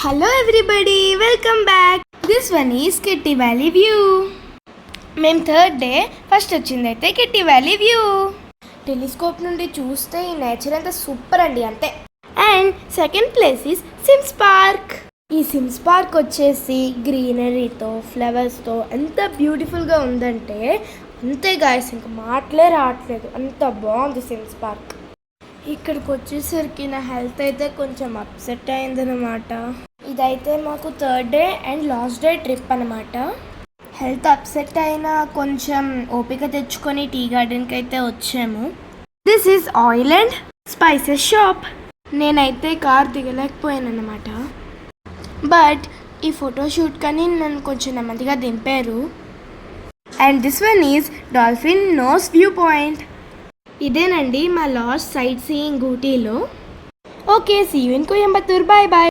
Hello everybody, welcome back. This one is kitty valley view. మేము third day first వచ్చింది అయితే kitty valley view. Telescope నుండి చూస్తే ఈ నేచర్ అంతా సూపర్ అండి, అంతే. And second place is Sims park. ఈ సిమ్స్ పార్క్ వచ్చేసి గ్రీనరీతో ఫ్లవర్స్తో ఎంత బ్యూటిఫుల్గా ఉందంటే అంతే గాయస్, ఇంకా మాటలే రావట్లేదు, అంత బాగుంది సిమ్స్ పార్క్. ఇక్కడికి వచ్చేసరికి నా హెల్త్ అయితే కొంచెం అప్సెట్ అయిందనమాట. ఇదైతే మాకు third day and last day trip అనమాట. హెల్త్ అప్సెట్ అయినా కొంచెం ఓపిక తెచ్చుకొని టీ గార్డెన్కి అయితే వచ్చాము. This is oil and spices shop. నేనైతే కార్ దిగలేకపోయాను అనమాట, బట్ ఈ ఫోటోషూట్ కానీ నన్ను కొంచెం నెమ్మదిగా దింపారు. And this one is dolphin nose view point. ఇదేనండి మా లాస్ట్ సైట్ సీయింగ్ ఊటీలో. Okay, see you in Coimbatore. Bye bye.